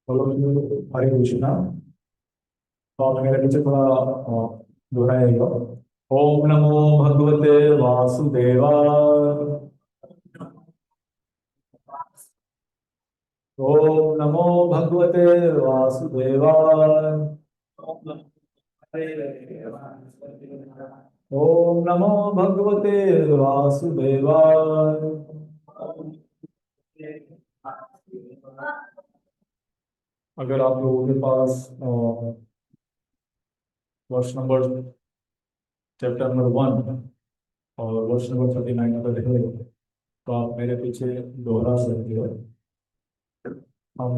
बोलो। हरे कृष्णा। तो आप मेरे पीछे थोड़ा दोहराएगा। ओम नमो भगवते वासुदेवाय। ओम नमो भगवते वासुदेवाय। ओम नमो भगवते वासुदेवाय। अगर आप लोगों के पास वर्ष नंबर चैप्टर नंबर 1 और वर्ष नंबर 39 अगर है तो आप मेरे पीछे दोहरा सकते हो। हम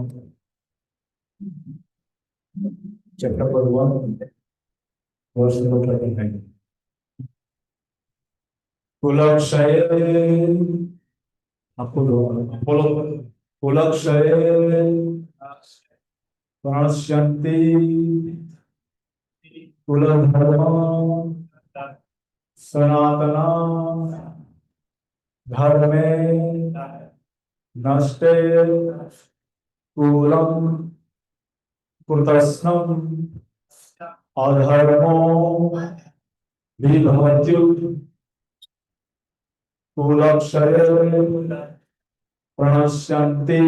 चैप्टर नंबर 1 वर्ष नंबर 39। कुलक्षय। आपको बोलो। कुलक्षय प्रणश्यन्ति कुलधर्म सनातना धर्मे नष्टे कुलम कृतस्नम अधर्मो विभवत्युत कुलक्षये प्रणश्यन्ति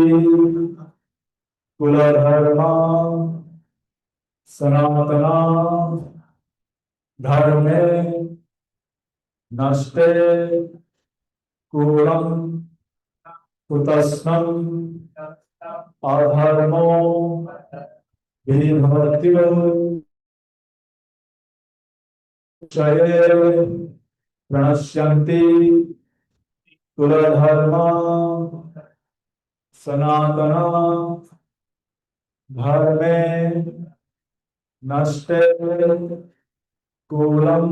कुलधर्मा सनातना धर्मे नष्टे कुलम कृतस्नम अधर्मो विभवत्युत क्षये प्रणश्यन्ति कुलधर्मा सनातना धर्मे नष्टे कुलम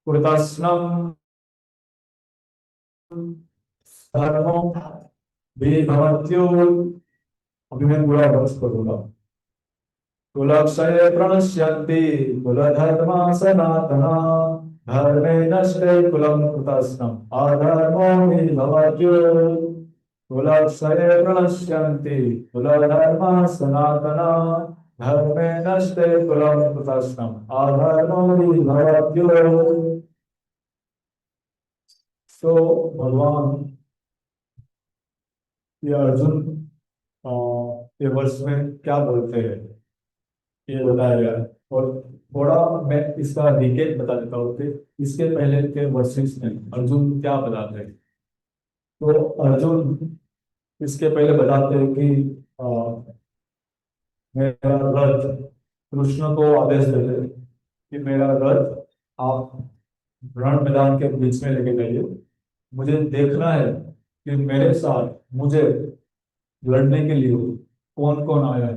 कृतस्नम धर्मो विभवत्युत। अभी मैं पूरा वर्ष करूंगा। कुलक्षये प्रणश्यन्ति कुलधर्मा सनातना धर्मे नष्टे कुलं कृतस्नम् अधर्मो विभवत्युत। कुलक्षये प्रणश्यन्ति कुलधर्मा सनातना धर्मे नष्टे कुलं कृतस्नम् अधर्मो विभवत्युत। सो भगवान ये अर्जुन अ, ये वर्ष में क्या बोलते हैं ये बताया गया है। और थोड़ा मैं इसका रिकेप बता देता हूँ कि इसके पहले के वर्सेस में अर्जुन क्या बताते हैं। तो अर्जुन इसके पहले बताते हैं कि मेरा रथ कृष्ण को आदेश देते हैं कि मेरा रथ आप रण मैदान के बीच में लेके जाइए। मुझे देखना है कि मेरे साथ मुझे लड़ने के लिए कौन कौन आया है।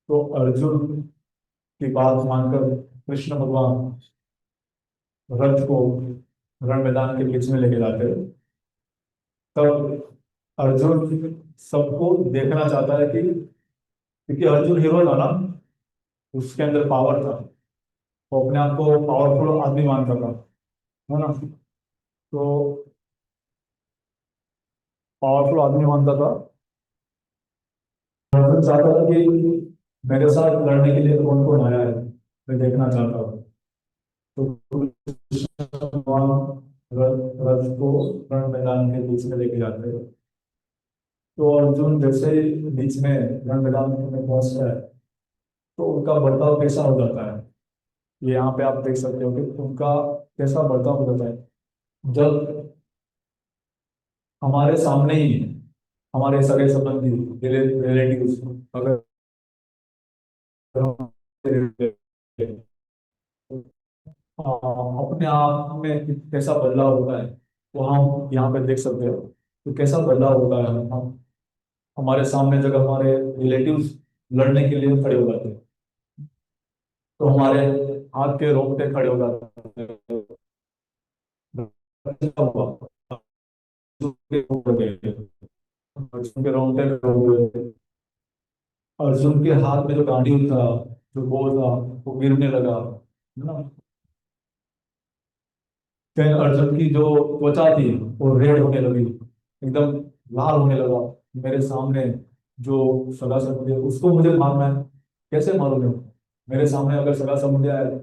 तो अर्जुन की बात मानकर कृष्ण भगवान रथ को रण मैदान के बीच में लेके जाते हैं। तब अर्जुन सबको देखना चाहता है कि क्योंकि अर्जुन हीरो था ना, उसके अंदर पावर था। वो अपने आप को पावरफुल आदमी मानता था, है ना। तो पावरफुल आदमी मानता था। अर्जुन चाहता था कि मेरे साथ लड़ने के लिए कौन कौन आया है, मैं देखना चाहता हूँ। तो कृष्ण भगवान रथ रथ को रण मैदान के बीच में लेके जाते हैं। तो अर्जुन जैसे ही बीच में रण मैदान में पहुंचता है तो उनका बर्ताव कैसा हो जाता है, ये यहाँ पे आप देख सकते हो कि उनका कैसा बर्ताव हो जाता है। जब हमारे सामने ही हमारे सगे संबंधी रिलेटिव्स अगर अपने आप में कैसा बदलाव होता है वो हम यहाँ पे देख सकते हो। तो कैसा बदलाव होता है, हम हमारे सामने जब हमारे रिलेटिव्स लड़ने के लिए खड़े हो जाते हैं तो हमारे हाथ के रोंगटे खड़े हो जाते हैं। क्या हुआ? अर्जुन के रोंगटे खड़े हुए। अर्जुन के हाथ में जो गांडीव था, जो बोझ था, वो गिरने लगा, है ना। फिर अर्जुन की जो त्वचा थी वो रेड होने लगी, एकदम लाल होने लगा मेरे सामने। जो सगा संबंधी है उसको मुझे मारना है, कैसे मारूं मैं? मेरे सामने अगर सगा संबंधी आए,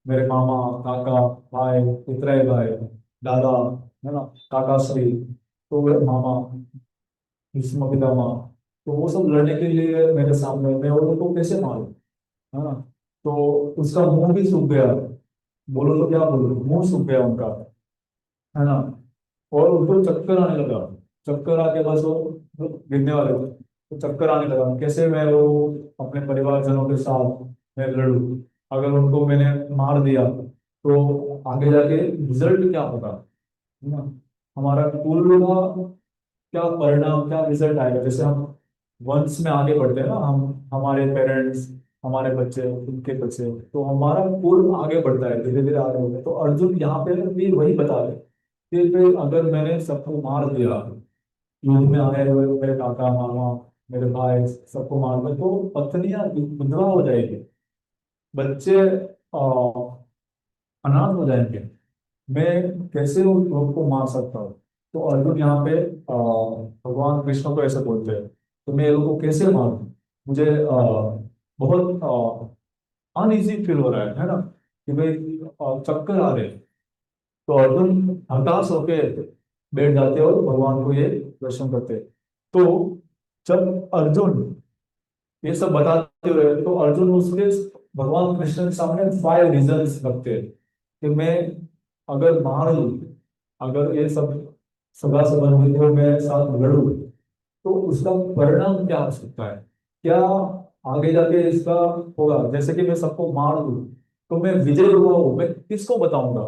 मेरे मामा, काका, भाई, पितराई भाई, दादा, है ना, काका श्री, तो वे मामा, भीष्म पितामह, तो वो सब लड़ने के लिए मेरे सामने, मैं उनको कैसे मारूं? है ना? तो उसका मुंह भी सूख गया, बोलो तो क्या बोलो, मुंह सूख गया उनका, है ना? और उनको चक्कर आने लगा, चक्कर आके बस वो गिरने वाले थे, तो चक्कर आने लगा, कैसे मैं वो अपने परिवारजनों के साथ मैं लड़ूं? अगर उनको मैंने मार दिया तो आगे जाके रिजल्ट क्या होगा, है ना? हमारा कुल का क्या परिणाम, क्या रिजल्ट आएगा? जैसे हम वंश में आगे बढ़ते हैं ना, हम, हमारे पेरेंट्स, हमारे बच्चे, उनके बच्चे, तो हमारा कुल आगे बढ़ता है, धीरे धीरे आगे बढ़ता है। तो अर्जुन यहाँ पे भी वही बता रहे कि फिर अगर मैंने सबको मार दिया, युद्ध में आए हुए मेरे काका, मामा, मेरे भाई, सबको मार दिया, तो पत्नियां विधवा हो जाएगी, बच्चे अनाथ हो जाएंगे, मैं कैसे उन लोगों को मार सकता हूँ? तो अर्जुन यहाँ पे भगवान कृष्ण को ऐसे बोलते हैं, तो मैं ये लोगों को कैसे मारूं? मुझे बहुत अनईजी फील हो रहा है ना, कि भाई चक्कर आ रहे हैं। तो अर्जुन हताश होके बैठ जाते हैं और भगवान को ये प्रश्न करते हैं। तो जब अर्जुन ये सब बताते हुए, तो अर्जुन उसके भगवान कृष्ण के सामने 5 रीजंस रखते हैं कि मैं अगर मान लूं, अगर ये सब सगा संबंधियों में साथ लड़ूं, तो उसका परिणाम क्या हो सकता है, क्या आगे जाके इसका होगा? जैसे कि मैं सबको मार दूं, तो मैं विजय हुआ हूं, मैं किसको बताऊंगा?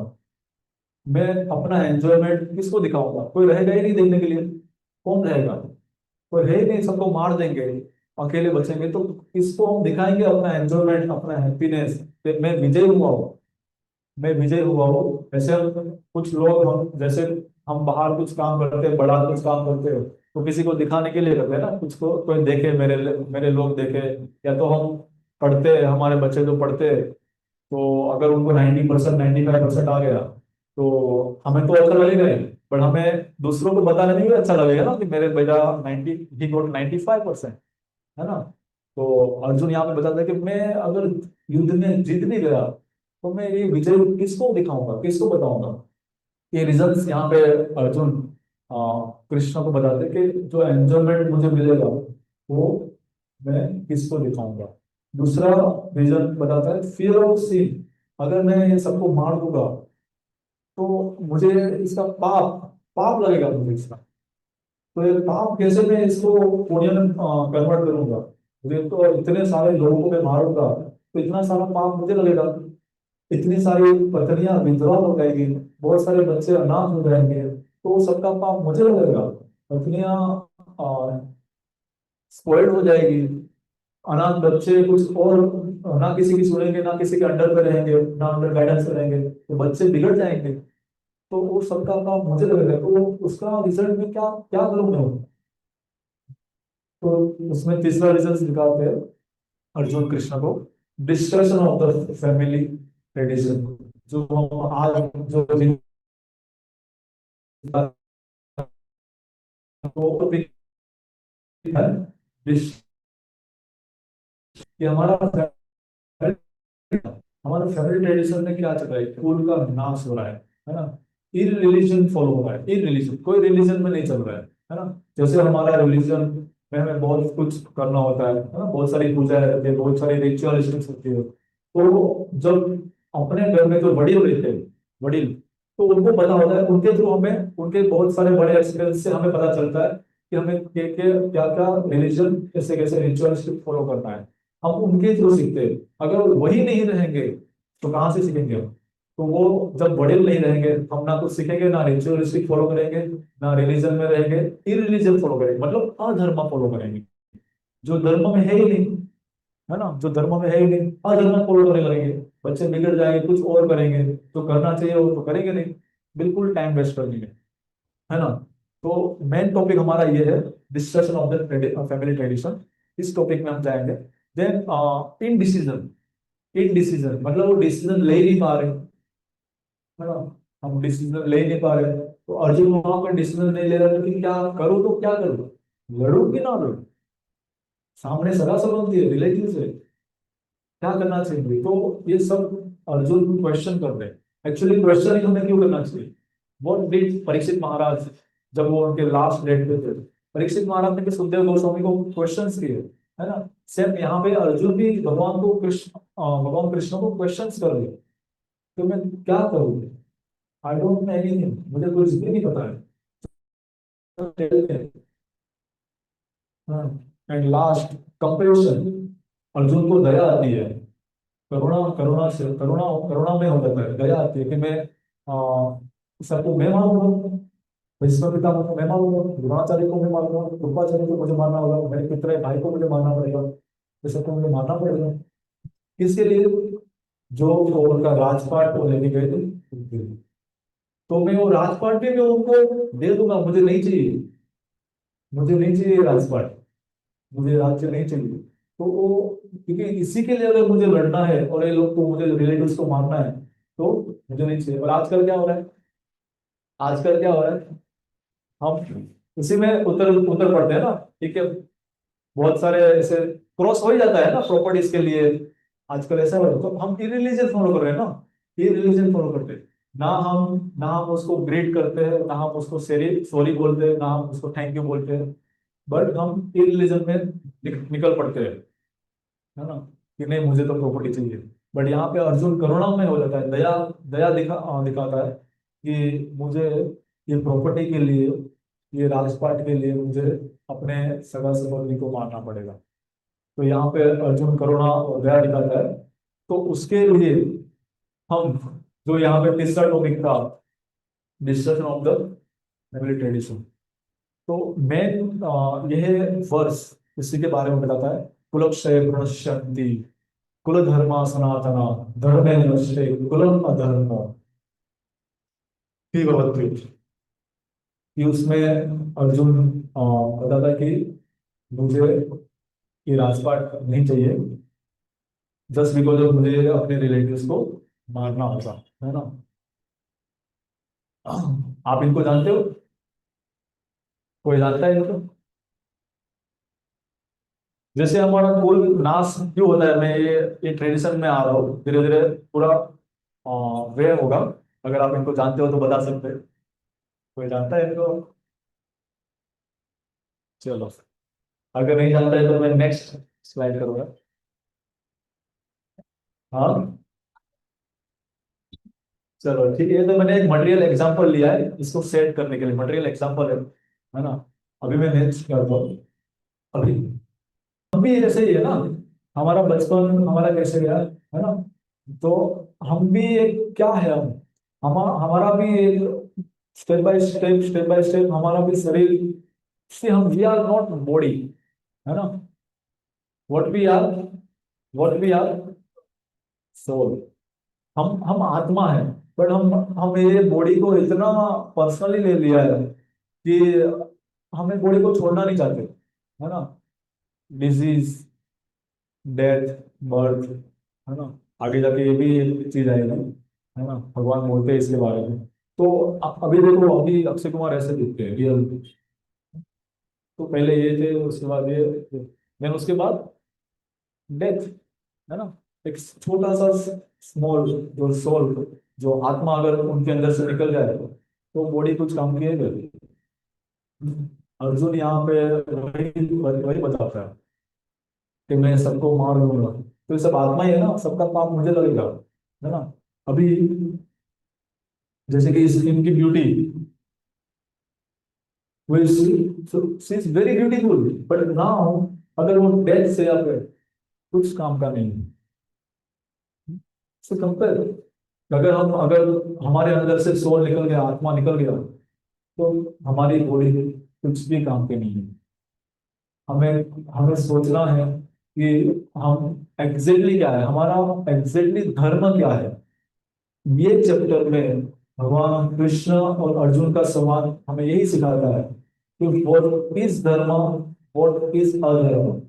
मैं अपना एंजॉयमेंट किसको दिखाऊंगा? कोई रहेगा ही नहीं देखने के लिए, कौन रहेगा? कोई है ही नहीं, सबको मार देंगे, अकेले बचेंगे, तो किसको हम दिखाएंगे अपना एंजॉयमेंट, अपना हैप्पीनेस, मैं विजय हुआ हूँ, मैं विजय हुआ हूँ? ऐसे हम, कुछ लोग, हम जैसे हम बाहर कुछ काम करते हैं, बड़ा कुछ काम करते हो, तो किसी को दिखाने के लिए करते हैं ना, कुछ को कोई देखे, मेरे लोग देखे, या तो हम पढ़ते हैं, हमारे बच्चे जो पढ़ते हैं, तो अगर उनको 90%, 95% आ गया, तो हमें तो अच्छा लगेगा ही, पर हमें दूसरों को बताने में भी अच्छा लगेगा ना कि मेरे बेटा 90, ही गोट 95%, है ना? तो अर्जुन यहाँ पे बताता है कि मैं अगर युद्ध में जीत नहीं गया, तो मैं ये विजय किसको दिखाऊंगा, किसको बताऊंगा? ये रिजल्ट्स यहाँ पे अर्जुन कृष्ण को बताते हैं कि जो एंजॉयमेंट मुझे मिलेगा, वो मैं किसको दिखाऊंगा? दूसरा रीजन बताता है फियर ऑफ सिन, अगर मैं ये सबको मार दूंगा, तो मुझे इसका पाप, पाप लगेगा मुझे इसका, तो ये पाप कैसे मैं इसको पुण्य में कन्वर्ट करूंगा? मुझे तो इतने सारे लोगों को मैं मारूंगा, तो इतना सारा पाप मुझे लगेगा, इतनी सारी पत्नियां विधवा हो जाएगी, बहुत सारे बच्चे अनाथ हो जाएंगे, तो सबका पाप मुझे लगेगा, पत्नियां स्पॉइल्ड हो जाएगी, अनाथ बच्चे कुछ और, ना किसी की सुनेंगे, ना किसी के अंडर पे रहेंगे, ना अंडर गाइडेंस में रहेंगे, तो बच्चे बिगड़ जाएंगे, तो वो सबका काम मुझे लगेगा, तो उसका रिजल्ट में क्या क्या करूँ मैं? तो उसमें तीसरा रीजन दिखाते हैं अर्जुन कृष्ण को, destruction of the family tradition, जो हम आज जो तो भी है, कि हमारा फैमिली ट्रेडिशन में क्या चल रहा है, कुल का नाश हो रहा है ना? इन रिलीजन फॉलो हो रहा है, इन रिलीजन, कोई रिलीजन में नहीं चल रहा है ना? जैसे हमारा रिलीजन में हमें बहुत कुछ करना होता है ना, बहुत सारी पूजा रहती है, बहुत सारी रिचुअलिस्टिक्स होती है, तो जब अपने घर में जो वडील रहते हैं, वडील, तो उनको पता होता है, उनके थ्रू हमें, उनके बहुत सारे बड़े एक्सपीरियंस से हमें पता चलता है कि हमें क्या क्या रिलीजन, कैसे कैसे रिचुअलिस्टिक फॉलो करना है, हम उनके थ्रू सीखते हैं। अगर वही नहीं रहेंगे, तो कहाँ से सीखेंगे हम? तो वो जब बड़े नहीं रहेंगे, हम ना कुछ सीखेंगे, ना रिचुअलिस्टिक फॉलो करेंगे, ना रिलीजन में रहेंगे, इरिलीजन फॉलो करेंगे, मतलब अधर्म फॉलो करेंगे, जो धर्म में है ही नहीं, है ना? जो धर्म में है ही नहीं, अधर्म फॉलो करने लगेंगे, बच्चे बिगड़ जाएंगे, कुछ और करेंगे, जो करना चाहिए वो तो करेंगे नहीं, बिल्कुल टाइम वेस्ट करेंगे, है ना? तो मेन टॉपिक हमारा ये है, discussion of the family tradition, इस टॉपिक में हम जाएंगे। देन इनडिसीजन, इनडिसीजन मतलब वो डिसीजन ले नहीं पा रहे, है ना? हम डिसीजन ले नहीं पा रहे, तो अर्जुन वहां पर डिसीजन नहीं ले रहा था कि क्या करूँ, तो क्या करूँ, लड़ू कि ना लड़ू? सामने सगा संबंधी है, रिलेटिव है, क्या करना चाहिए? तो ये सब अर्जुन क्वेश्चन कर रहे हैं। एक्चुअली क्वेश्चन ही हमें क्यों करना चाहिए? व्हाट डिड परीक्षित महाराज, जब वो उनके लास्ट डेट पे थे, परीक्षित महाराज ने भी सुखदेव गोस्वामी को क्वेश्चंस किए, है ना? सेम यहाँ पे अर्जुन भी भगवान कृष्ण को क्वेश्चंस कर रहे हैं। तो मैं क्या करूँ? आई डोंट नो एनीथिंग, मुझे कुछ भी नहीं पता है। एंड लास्ट कंपेरिजन, अर्जुन को दया आती है, करुणा करुणा से करुणा में हो जाता है, दया आती है कि मैं सबको मैं मारूंगा, भीष्म पितामह को मैं मारूंगा, द्रोणाचार्य को मैं मारूंगा, कृपाचार्य को मुझे मारना होगा, मेरे पितरे भाई को मुझे मारना पड़ेगा, ये सबको मुझे मारना पड़ेगा। किसके लिए? जो उनका राजपाट को लेके गए थे, तो मैं वो राजपाट भी मैं उनको दे दूंगा, मुझे नहीं चाहिए राजपाट, मुझे राज्य नहीं चाहिए। तो वो, क्योंकि इसी के लिए अगर मुझे लड़ना है और ये लोग को, मुझे रिलेटिव्स को मारना है, तो मुझे नहीं चाहिए। और आजकल क्या हो रहा है? आजकल क्या हो रहा है? हम इसी में उतर उतर पड़ते हैं ना, ठीक है? बहुत सारे ऐसे क्रॉस हो ही जाता है ना प्रॉपर्टीज के लिए। आजकल ऐसा हो रहा है, तो हम इरिलीजन फॉलो कर रहे हैं ना, इरिलीजन फॉलो करते हैं। ना हम उसको ग्रीट करते हैं, ना हम उसको सॉरी सॉरी बोलते हैं, ना हम उसको थैंक यू बोलते हैं, बट हम इरिलीजन में निकल पड़ते हैं, है ना? कि नहीं, मुझे तो प्रॉपर्टी चाहिए। बट यहाँ पे अर्जुन करुणा में हो जाता है, दया दया दिखाता है कि मुझे ये प्रॉपर्टी के लिए, ये राजपाट के लिए मुझे अपने सगा संबंधी को मारना पड़ेगा। तो यहाँ पे अर्जुन करुणा और दया दिखाता है। तो उसके लिए हम, जो यहाँ पे तीसरा टॉपिक था, discussion of the family tradition, तो मेन यह वर्ष इसी के बारे में बताता है। कुलक्षय प्रणश्यन्ति कुल धर्मा सनातना धर्मे नश्ये कुलम अधर्म ही भवति। कि उसमें अर्जुन बताता है कि मुझे ये राजपाट नहीं चाहिए, जस्ट बिकॉज ऑफ मुझे अपने रिलेटिव्स को मारना होगा, है ना? आप इनको जानते हो? कोई जानता है इनको? जैसे हमारा कुल नाश क्यों होता है, मैं ये ट्रेडिशन में आ रहा हूँ, धीरे धीरे पूरा वे होगा। अगर आप इनको जानते हो तो बता सकते हैं। कोई जानता है इनको? चलो, अगर नहीं जानता है तो मैं नेक्स्ट स्लाइड करूंगा। हाँ, चलो ठीक है। तो मैंने एक मटेरियल एग्जांपल लिया है इसको सेट करने के लिए, मटेरियल एग्जांपल है ना? अभी मैं नेक्स्ट करता हूँ। अभी हम भी ऐसे ही है ना, हमारा बचपन हमारा कैसे गया, है ना? तो हम भी एक क्या है, हमारा भी एक स्टेप बाय स्टेप हमारा भी शरीर से, हम वी आर नॉट बॉडी, है ना? What we are, what we are soul. हम आत्मा है, बट हम ये बॉडी को इतना पर्सनली ले लिया है कि हमें बॉडी को छोड़ना नहीं चाहते, है ना? डिजीज, डेथ, बर्थ, है ना? आगे जाके ये भी एक चीज आएगी, है ना? भगवान बोलते हैं इसके बारे में। तो अभी देखो, अभी अक्षय कुमार ऐसे दिखते हैं रियल, तो पहले ये थे, उसके बाद ये, देन उसके बाद डेथ, है ना? एक छोटा सा स्मॉल जो सोल, जो आत्मा अगर उनके अंदर से निकल जाए तो बॉडी कुछ काम की है। अर्जुन यहाँ पे वही वही बताता है कि मैं सबको मार दूंगा, तो ये सब आत्मा ही है ना, सबका पाप मुझे लगेगा, है ना? अभी जैसे कि इनकी beauty, she is very beautiful, but now अगर वो डेथ से या फिर कुछ काम का नहीं है, so कंपेयर, अगर हमारे अंदर से सोल निकल गया, आत्मा निकल गया, तो हमारी बॉडी कुछ भी काम की नहीं है। हमें हमें सोचना है कि हम एग्जैक्टली क्या है, हमारा एग्जैक्टली धर्म क्या है। ये चैप्टर में भगवान कृष्ण और अर्जुन का संवाद हमें यही सिखाता है कि व्हाट इज धर्म, व्हाट इज अधर्म।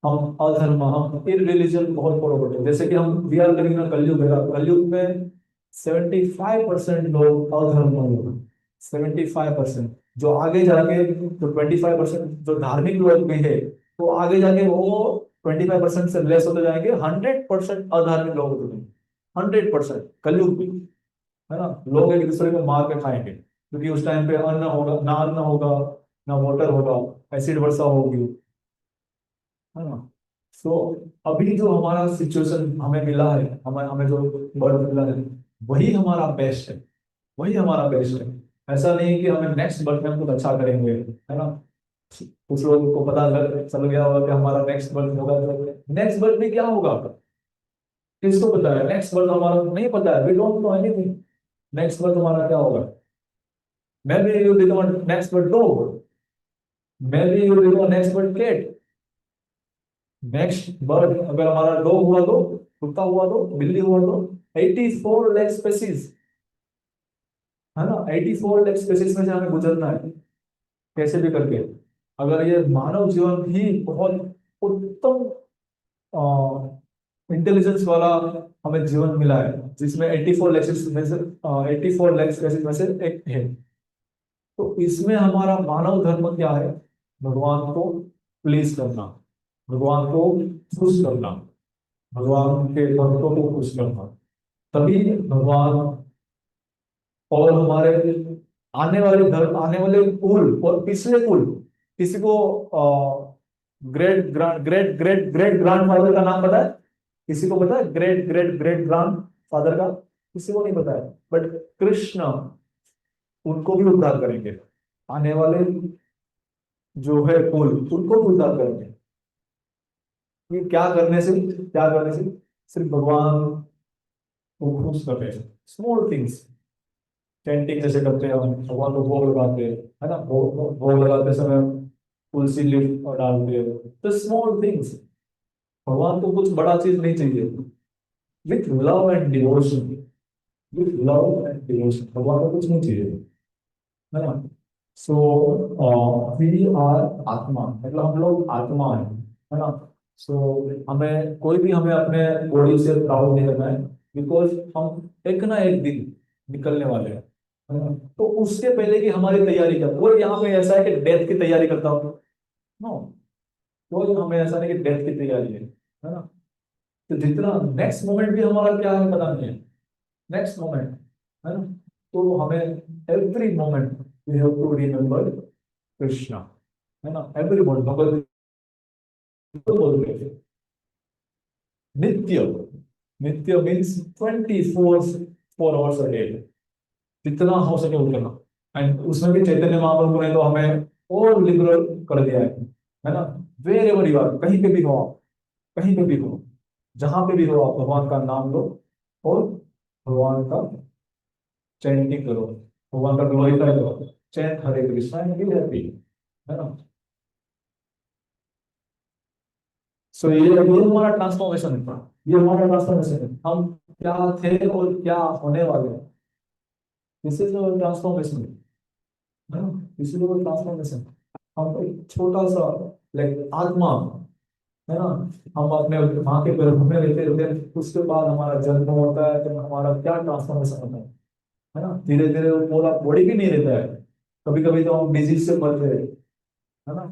हम अधर्म, हम इन रिलीजन बहुत फॉलो करते हैं, जैसे कि हम वी आर लिविंग इन कलयुग है, कलयुग में 75% लोग अधर्म लोग, 75%। जो आगे जाके जो 25% जो धार्मिक लोग भी है, तो आगे जाके वो 25% से लेस होते जाएंगे, 100% अधार्मिक लोग होते जाएंगे, 100% कलयुग भी, है ना। लोग एक दूसरे को मार के खाएंगे, क्योंकि उस टाइम पे अन्न होगा ना, अन्न होगा ना, वाटर होगा, एसिड वर्षा होगी, है ना। सो अभी जो हमारा सिचुएशन हमें मिला है, हमें हमें जो बर्थ मिला है, वही हमारा बेस्ट है, वही हमारा बेस्ट है। ऐसा नहीं कि हमें नेक्स्ट बर्थ में हम कुछ अच्छा करेंगे, है ना। कुछ लोगों को पता चल गया होगा कि हमारा नेक्स्ट बर्थ होगा, नेक्स्ट बर्थ में क्या होगा किसको पता है? नेक्स्ट बर्थ हमारा नहीं पता है, we don't know anything. Next birth हमारा क्या होगा? Maybe you become next birth dog, maybe you become next birth cat, next birth अगर हमारा डॉग हुआ तो, कुत्ता हुआ तो, बिल्ली हुआ तो, 84 लाख स्पेसीज, है ना। 84 लाख स्पेसीज में से हमें गुजरना है कैसे भी करके। अगर ये मानव जीवन ही बहुत उत्तम इंटेलिजेंस वाला हमें जीवन मिला है, जिसमें 84 लाख में से 84 लाख स्पेसीज में से एक है, तो इसमें हमारा मानव धर्म क्या है? भगवान को प्लीज करना, भगवान को खुश करना, भगवान के भक्तों को खुश करना। तभी भगवान और हमारे आने वाले धर्म, आने वाले कुल और पिछले कुल, किसी को great great great grand father का नाम पता है? किसी को पता है great great great grand father का? किसी को नहीं पता है, बट कृष्ण उनको भी उद्धार करेंगे, आने वाले जो है कुल उनको भी उद्धार करेंगे। ये क्या करने से? क्या करने से? सिर्फ भगवान को खुश करने से, स्मॉल थिंग्स, चैंटिंग जैसे करते हैं हम, भगवान को भोग लगाते हैं, है ना, भोग लगाते समय तुलसी लीफ और डालते हैं, तो स्मॉल थिंग्स। भगवान को कुछ बड़ा चीज नहीं चाहिए, with love and devotion, with love and devotion भगवान को कुछ नहीं चाहिए, है ना। सो वी आर आत्मा, मतलब हम लोग आत्मा है ना। सो हमें कोई भी हमें अपने बॉडी से प्राउड नहीं करना है, बिकॉज हम एक ना एक दिन निकलने वाले हैं, है ना। तो उससे पहले की हमारी तैयारी क्या? कोई यहाँ पे ऐसा है कि डेथ की तैयारी करता हो? नो, कोई हमें ऐसा नहीं कि डेथ की तैयारी है ना। तो जितना नेक्स्ट मोमेंट भी हमारा क्या है पता नहीं है, नेक्स्ट मोमेंट, है ना। तो हमें every moment we have to remember Krishna, है ना। एवरी मोमेंट भगवत गीता बोलते हैं नित्य, नित्य मीन्स 24 आवर्स अ डे, जितना हो सके उतना। एंड उसमें भी चैतन्य महाप्रभु ने तो हमें और लिबरल कर दिया है ना। वेर एवर यू आर, कहीं पे भी हो आप, कहीं पे भी हो, जहां पे भी हो आप भगवान का नाम लो और भगवान का चैंटिंग करो, भगवान का ग्लोरीफाई करो, chant Hare Krishna and be happy, है ना। सो ये हमारा ट्रांसफॉर्मेशन है, ये हमारा ट्रांसफॉर्मेशन है, हम क्या थे और क्या होने वाले हैं। दिस इज अवर ट्रांसफॉर्मेशन, है ना। This is our transformation. हम एक छोटा सा लाइक आत्मा, है ना, हम अपने माँ के गर्भ में रहते रहते उसके बाद हमारा जन्म होता है, तो हमारा क्या ट्रांसफॉर्मेशन होता है ना। धीरे धीरे वो पूरा बॉडी भी नहीं रहता है, कभी कभी तो हम डिजीज से मरते हैं, है ना।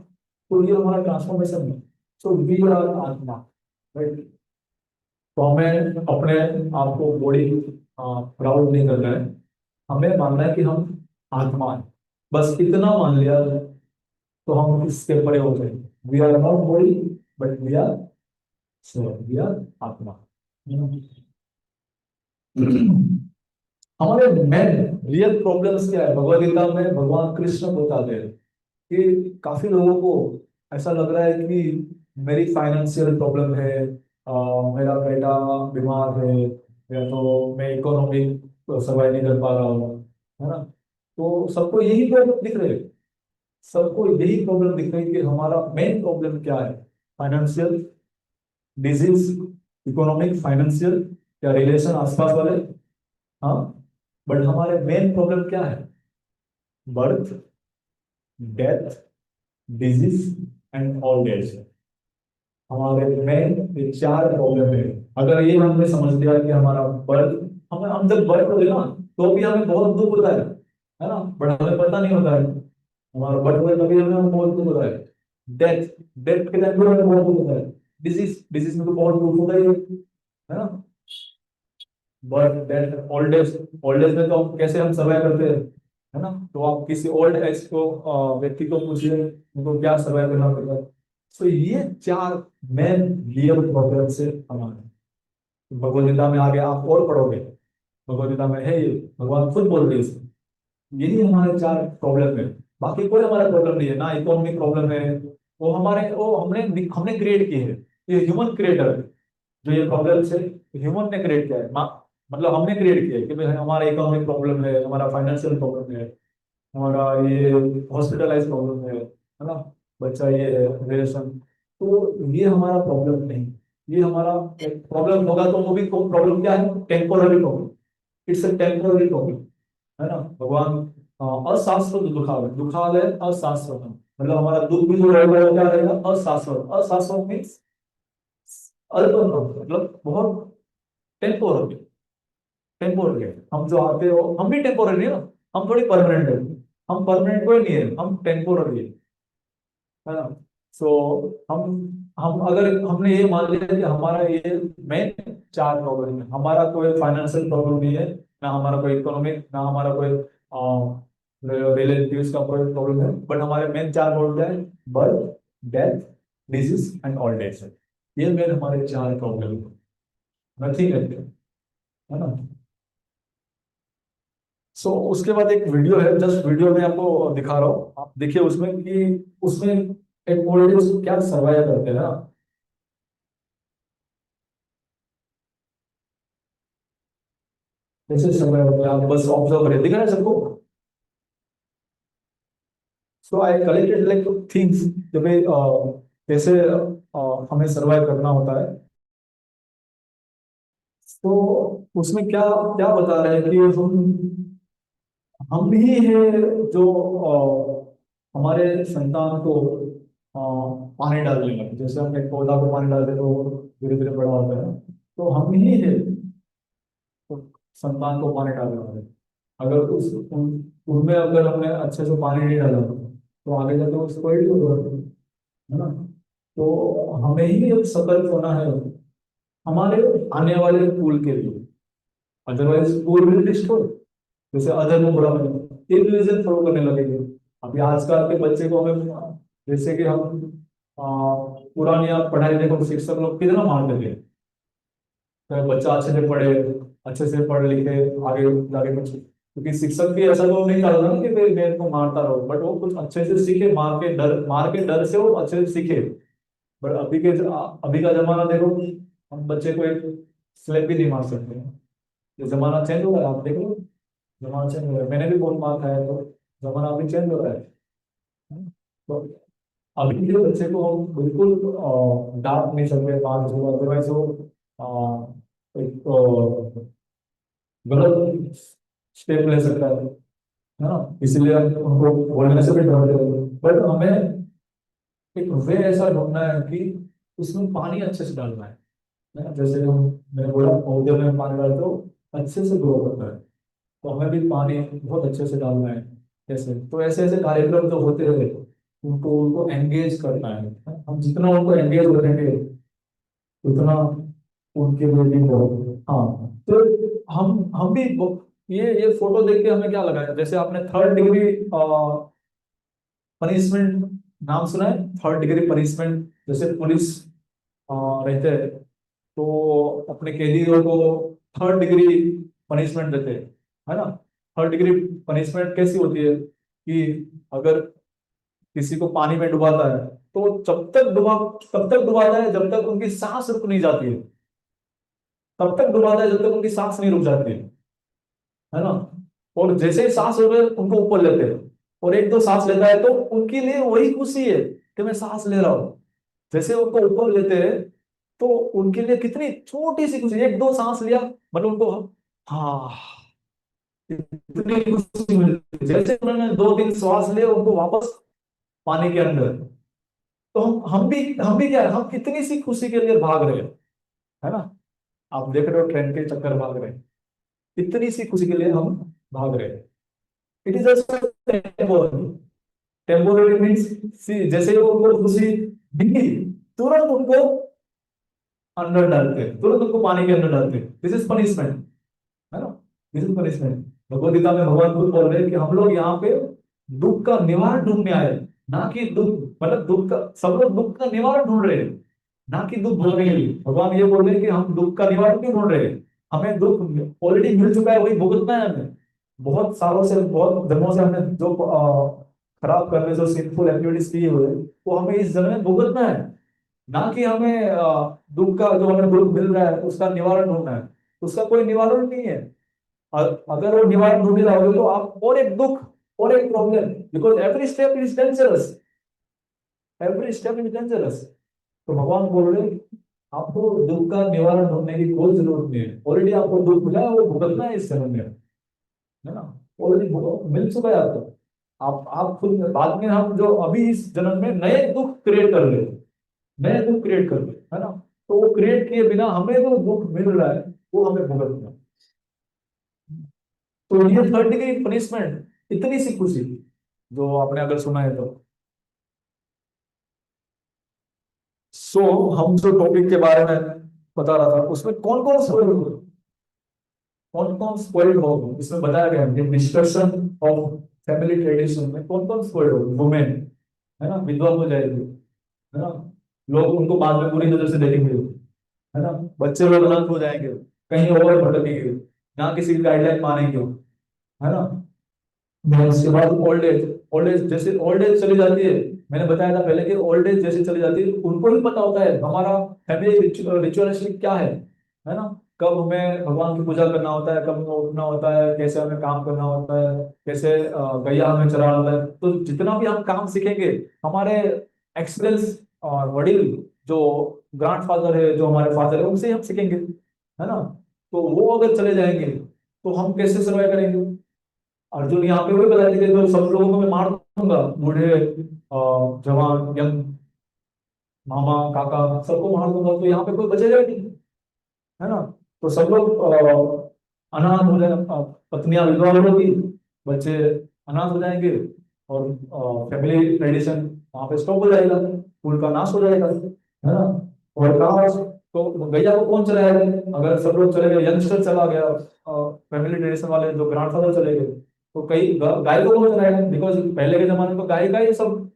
तो ये हमारा ट्रांसफॉर्मेशन है। सो वी आर आत्मा, राइट। तो हमें अपने आप को बॉडी प्राउड नहीं करना है, हमें मानना है कि हम आत्मा है, बस इतना मान लिया तो हम इसके परे हो गए। We are not body but we are soul, we are आत्मा। हमारे मेन रियल प्रॉब्लम्स क्या है? भगवद गीता में भगवान कृष्ण बताते हैं कि काफी लोगों को ऐसा लग रहा है कि मेरी फाइनेंशियल प्रॉब्लम है, मेरा बेटा बीमार है, या तो मैं इकोनॉमिक सर्वाइव नहीं कर पा रहा हूँ, है ना। तो सबको यही प्रॉब्लम दिख रहे हैं, सबको यही प्रॉब्लम दिख रही है कि हमारा मेन प्रॉब्लम क्या है? फाइनेंशियल डिजीज, इकोनॉमिक, फाइनेंशियल या रिलेशन आसपास वाले, हाँ। बट हमारे मेन प्रॉब्लम क्या है? Birth, death, disease and old age. हमारे मेन ये चार प्रॉब्लम है। अगर ये हमने समझ लिया कि हमारा बर्थ, हम जब बर्थ होते ना तो भी हमें बहुत दुख होता है ना, बट हमें पता नहीं होता है हमारा बर्थ हुआ, तभी हमें बहुत दुख होता है। डेथ, डेथ के टाइम पे बहुत दुख होता है। डिजीज, डिजीज में तो बहुत दुख होता ही है ना। But that old age, old age में तो हम कैसे हम सर्वाइव करते हैं, है ना। तो आप किसी ओल्ड एज को व्यक्ति को पूछिए उनको क्या सर्वाइव करना पड़ता है। सो ये चार मेन लीगल प्रॉब्लम से हमारे भगवद गीता में आगे आप और पढ़ोगे, भगवद गीता में है ये, भगवान खुद बोल रहे हैं इसमें। यही हमारे चार प्रॉब्लम है। बाकी कोई हमारा प्रॉब्लम नहीं है ना, इकोनॉमिक प्रॉब्लम है, वो हमारे वो हमने हमने क्रिएट की है। ये ह्यूमन क्रिएटर है, जो ये प्रॉब्लम है ह्यूमन ने क्रिएट किया है। मतलब हमने क्रिएट किया है कि भाई हमारा इकोनॉमिक प्रॉब्लम है, हमारा फाइनेंशियल प्रॉब्लम है, हमारा ये हॉस्पिटलाइज प्रॉब्लम है ना, बच्चा ये रिलेशन। तो ये हमारा प्रॉब्लम नहीं, ये हमारा प्रॉब्लम होगा तो वो भी प्रॉब्लम क्या है, temporary problem. It's a temporary problem, है ना। भगवान अशाश्वत दुखालय, दुखालय अशाश्वत, मतलब हमारा दुख भी जो रहेगा वो क्या रहेगा, अशाश्वत। अशाश्वत मीन्स अल्प, मतलब बहुत टेम्पोररी, टेम्पोररी है। हम जो आते हो हम भी टेम्पोररी है ना, हम थोड़ी परमानेंट है। हम परमानेंट कोई नहीं है, हम टेम्पोररी है ना। सो हम अगर हमने ये मान लिया कि हमारा ये मेन चार प्रॉब्लम है, हमारा कोई फाइनेंशियल प्रॉब्लम नहीं है, ना हमारा कोई इकोनॉमिक, ना हमारा कोई रिलेटिव्स का कोई प्रॉब्लम है, बट हमारे मेन चार प्रॉब्लम है, birth, death, disease and old age. ये मेन हमारे चार प्रॉब्लम है, नथिंग एल्स, है ना। सो उसके बाद एक वीडियो है, जस्ट वीडियो में आपको दिखा रहा हूँ, आप देखिए उसमें कि उसमें एक ओल्ड एज क्या सर्वाइव करते हैं ना। कैसे सर्वाइव होते हैं आप बस ऑब्जर्व करें, दिख रहा है सबको। सो आई कलेक्टेड लाइक थिंग्स कि भाई कैसे हमें सर्वाइव करना होता है। तो उसमें क्या क्या बता रहे हैं कि हम ही है जो हमारे संतान को पानी डालने लगे, जैसे हम एक पौधा को पानी डालते तो धीरे धीरे बड़ा होता है, तो हम ही है तो संतान को पानी डालने वाले। अगर उनमें अगर हमने अच्छे से पानी नहीं डाला तो आगे जाके वो स्पॉइल होगा, है ना। तो हमें ही अब सतर्क होना है हमारे आने वाले कुल के लिए, अदरवाइज कुल विल डिस्ट्रॉय। जैसे अदर में बड़ा एक रिलीजन फॉलो करने लगेंगे। अभी आजकल के बच्चे को हमें, जैसे कि हम आ, पुरानी आप पढ़ाई देखो, शिक्षक लोग कितना मारते थे, तो बच्चा अच्छे से पढ़े, अच्छे से पढ़ लिखे, आगे जाके कुछ, क्योंकि शिक्षक भी ऐसा तो नहीं करता ना कि भाई मैं इनको मारता रहूं, बट वो कुछ अच्छे से सीखे, मार के डर से वो अच्छे से सीखे। बट अभी का जमाना देखो, हम बच्चे को एक स्लेप भी नहीं मार सकते हैं। ये जमाना चेंज हो रहा है, आप देख लो, जमाना चेंज हो रहा है। मैंने भी बहुत मार खाया है, तो जमाना अभी चेंज हो रहा है। तो अभी के बच्चे को हम बिल्कुल डांट नहीं सकते, मार नहीं सकते, अदरवाइज वो एक गलत स्टेप ले सकता है ना। इसलिए हम उनको बोलने से भी डरते हैं, बट हमें एक वे ऐसा ढूंढना है कि उसमें पानी अच्छे से डालना है ना। जैसे हम, मैंने बोला पौधे में पानी डालते हो अच्छे से ग्रो करता है, तो हमें भी पानी बहुत अच्छे से डालना है। कैसे, तो ऐसे ऐसे कार्यक्रम जो होते हैं उनको उनको एंगेज करना है। हम जितना उनको एंगेज करेंगे उतना उनके लिए भी बहुत, हाँ। तो हम भी ये फोटो देख के हमें क्या लगा है, जैसे आपने थर्ड डिग्री पनिशमेंट नाम सुना है, थर्ड डिग्री पनिशमेंट। जैसे पुलिस रहते हैं तो अपने कैदियों को थर्ड डिग्री पनिशमेंट देते हैं, है ना। थर्ड डिग्री पनिशमेंट कैसी होती है कि अगर किसी को पानी में डुबाता है तो तब तक डुबाता है जब तक उनकी सांस रुक नहीं जाती है, तब तक डुबाता है जब तक उनकी सांस नहीं रुक जाती है ना। और जैसे ही सांस रुके उनको ऊपर लेते हैं, और एक दो सांस लेता है तो उनके लिए वही खुशी है कि मैं सांस ले रहा हूँ। जैसे उनको ऊपर लेते हैं तो उनके लिए कितनी छोटी सी खुशी, एक दो सांस लिया मतलब उनको, हाँ, इतनी खुशी मिलती है। जैसे उन्होंने दो तीन श्वास लिए उनको वापस पानी के अंदर, तो हम भी क्या है, हम कितनी सी खुशी के लिए भाग रहे हैं, है ना। आप देख रहे हो ट्रेन के चक्कर भाग रहे हैं, इतनी सी खुशी के लिए हम भाग रहे हैं। It is temporary, temporary means जैसे ही उनको खुशी दिखी तुरंत उनको अंदर डालते हैं, तुरंत उनको पानी के अंदर डालते हैं। दिस इज पनिशमेंट, है ना, this is punishment. Bhagavad Gita में भगवान खुद बोल रहे हैं कि हम लोग यहाँ पे दुख का निवारण ढूंढने आए, ना कि दुख, मतलब दुख का, सब लोग दुख का निवारण ढूंढ रहे हैं, ना कि दुख भोगने के लिए। भगवान ये बोल रहे हैं कि हम दुख का निवारण क्यों ढूंढ रहे हैं, हमें दुख ऑलरेडी मिल चुका है, वही भुगतना है हमें। बहुत सालों से, बहुत जन्मों से हमने जो खराब करने, जो सिंफुल एक्टिविटीज की हुए, वो हमें इस जन्म में भुगतना है, ना कि हमें दुख का, जो हमें दुख मिल रहा है उसका निवारण ढूंढना है। उसका कोई निवारण नहीं है। अगर वो निवारण ढूंढ रहोगे तो आप और एक दुख और एक problem, because every step is dangerous, every step is dangerous. तो भगवान बोल रहे हैं, आपको दुख का निवारण ढूंढने की कोई जरूरत नहीं है, ऑलरेडी आपको दुख मिला है, वो भुगतना है इस जन्म में, है ना, ऑलरेडी मिल चुका है आपको। आप खुद बाद में, हम जो अभी इस जन्म में नए दुख क्रिएट कर रहे हैं, नए दुख क्रिएट कर रहे हैं, है ना। तो वो क्रिएट किए बिना हमें जो दुख मिल रहा है वो हमें भुगतना है। तो ये थर्ड डिग्री पनिशमेंट, इतनी सी खुशी, जो आपने अगर सुना है तो। सो हम जो टॉपिक के बारे में बता रहा था, उसमें कौन कौन स्पॉइल हो, कौन कौन स्पॉइल हो, इसमें बताया गया है डिस्कशन ऑफ फैमिली ट्रेडिशन में कौन कौन स्पॉइल हो, वुमेन, है ना, विधवा हो जाएगी, है ना, लोग उनको बाद में बुरी नजर से देखेंगे, है ना, बच्चे लोग अनाथ हो जाएंगे, कहीं और भटकेंगे, ना किसी की गाइडलाइन मानेंगे, है ना। then उसके बाद ओल्ड एज, ओल्ड एज जैसे ओल्ड एज चली जाती है, मैंने बताया था पहले कि ओल्ड एज जैसे चली जाती है, उनको भी पता होता है हमारा फैमिली रिचुअलिस्टिक क्या है ना, कब हमें भगवान की पूजा करना होता है, कब हमें उठना होता है, कैसे हमें काम करना होता है, कैसे गैया हमें चराना होता है। तो जितना भी हम काम सीखेंगे, हमारे एक्सपीरियंस और वडील, जो ग्रैंडफादर है, जो हमारे फादर है, उनसे हम सीखेंगे, है ना। तो वो अगर चले जाएंगे तो हम कैसे सर्वाइव करेंगे। अर्जुन यहाँ पे वही बताया कि जो सब लोगों को मैं मार दूंगा, बूढ़े जवान यंग, मामा काका, सबको मार दूंगा, तो यहाँ पे कोई बचेगा ही नहीं, है ना। तो सब लोग अनाथ हो जाए, पत्नियां विधवा हो जाएगी, बच्चे अनाथ हो जाएंगे, और फैमिली ट्रेडिशन वहां पे स्टॉप हो जाएगा, कुल का नाश हो जाएगा, है ना। और काश, तो गैया को कौन चलाएगा, अगर सब लोग चले गए, यंगस्टर चला गया, फैमिली ट्रेडिशन वाले जो ग्रैंडफादर चले गए, तो कई गाय को कौन चलाएगा, बिकॉज पहले के जमाने में तो गाय का ही सब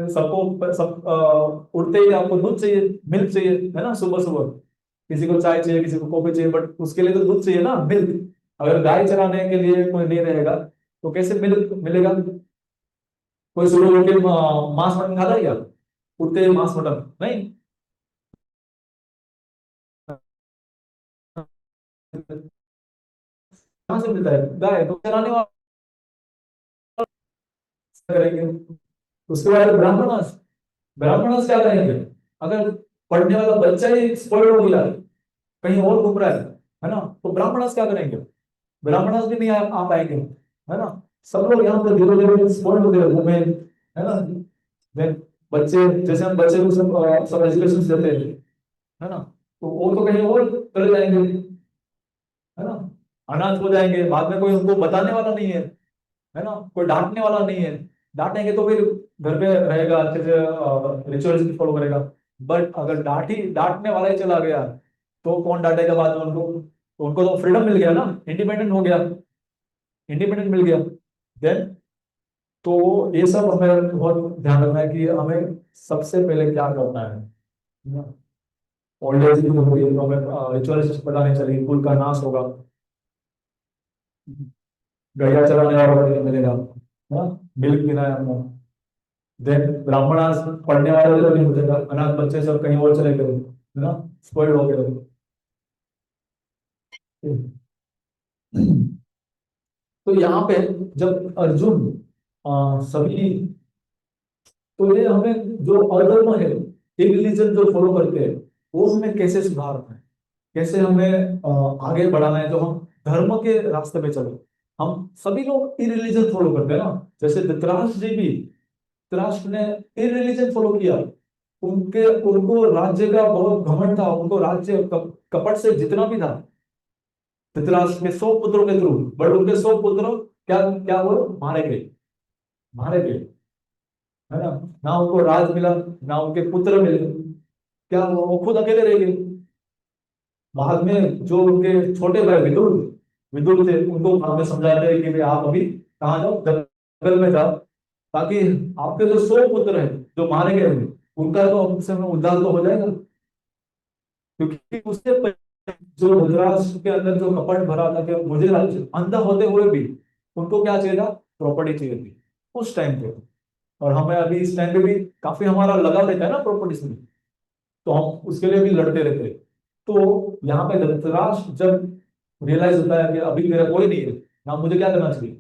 सबको सब उठते ही आपको दूध चाहिए, मिल्क चाहिए, है ना, सुबह सुबह किसी को चाय चाहिए, किसी को कॉफी चाहिए, बट उसके लिए तो दूध चाहिए ना, मिल्क। अगर गाय चराने के लिए कोई नहीं रहेगा तो कैसे मिल्क मिलेगा। कोई सुबह उठ के मांस मटन खाता है क्या, उठते ही मांस मटन नहीं, कहाँ से मिलता है, गाय तो चराने वाला करेंगे। उसके बाद ब्राह्मणस, ब्राह्मणस क्या करेंगे, अगर पढ़ने वाला बच्चा ही स्पॉइल हो गया, कहीं और घूम रहा है ना, तो ब्राह्मणस क्या करेंगे, ब्राह्मणस भी नहीं आ पाएंगे, है ना। सब लोग यहाँ पे धीरे धीरे स्पॉइल हो गए, वुमेन, है ना। Then बच्चे, जैसे हम बच्चे को सब एजुकेशन देते हैं, है ना, तो वो तो कहीं और चले जाएंगे, है ना, अनाथ हो जाएंगे, बाद में कोई उनको बताने वाला नहीं है ना, कोई डांटने वाला नहीं है। डांटेंगे तो फिर घर पे रहेगा, अच्छे से रिचुअल्स फॉलो करेगा। बट अगर डांटने वाला ही चला गया, तो कौन डांटेगा बाद में उनको, तो उनको तो फ्रीडम मिल गया ना, इंडिपेंडेंट हो गया, इंडिपेंडेंट मिल गया। देन तो ये सब हमें बहुत ध्यान रखना है कि हमें सबसे पहले क्या करना है। ओल्ड एज की हो गई तो हमें रिचुअल्स पता नहीं चलेगी, कुल का नाश होगा, गैया चराने वाला नहीं मिलेगा, हाँ, मिल्क पीना है हमको। देन ब्राह्मण पढ़ने वाले तो नहीं मिलेगा, अनाथ बच्चे सब कहीं और चले गए, है ना, स्पॉइल हो गए। तो यहाँ पे जब अर्जुन सभी, तो ये हमें जो अधर्म है, रिलीजन जो फॉलो करते हैं, वो हमें कैसे सुधारना है, कैसे हमें आगे बढ़ाना है, जो हम धर्म के रास्ते पे चले। हम सभी लोग रिलीजन फॉलो करते हैं ना, जैसे धृतराष्ट्र जी भी, धृतराष्ट्र ने रिलीजन फॉलो किया, उनके उनको राज्य का बहुत घमंड था, उनको राज्य कपट से जितना भी था, धृतराष्ट्र के 100 पुत्रों के थ्रू, बट उनके 100 पुत्र क्या क्या हुए, मारे गए, मारे गए, है ना। ना उनको राज मिला, ना उनके पुत्र मिले। क्या वो खुद अकेले रह गए। बाद में जो उनके छोटे भाई विदुर विदुर थे, उनको बाद में समझाते हैं कि भाई आप अभी कहाँ जाओ, जंगल में जाओ, ताकि आपके जो 100 पुत्र हैं जो मारे गए हैं, उनका तो हमसे में उद्धार तो हो जाएगा। क्योंकि उससे पहले जो धृतराष्ट्र के अंदर जो कपट भरा था कि मुझे राज्य, अंधा होते हुए भी उनको क्या चाहिए था, प्रॉपर्टी चाहिए थी उस टाइम पे। और हमें अभी इस टाइम पे भी काफी हमारा लगाव रहता है ना प्रॉपर्टी से, तो हम उसके लिए भी लड़ते रहते हैं। तो यहाँ पे धृतराष्ट्र जब रियलाइज होता है कि अभी मेरा कोई नहीं है, ना मुझे क्या करना चाहिए,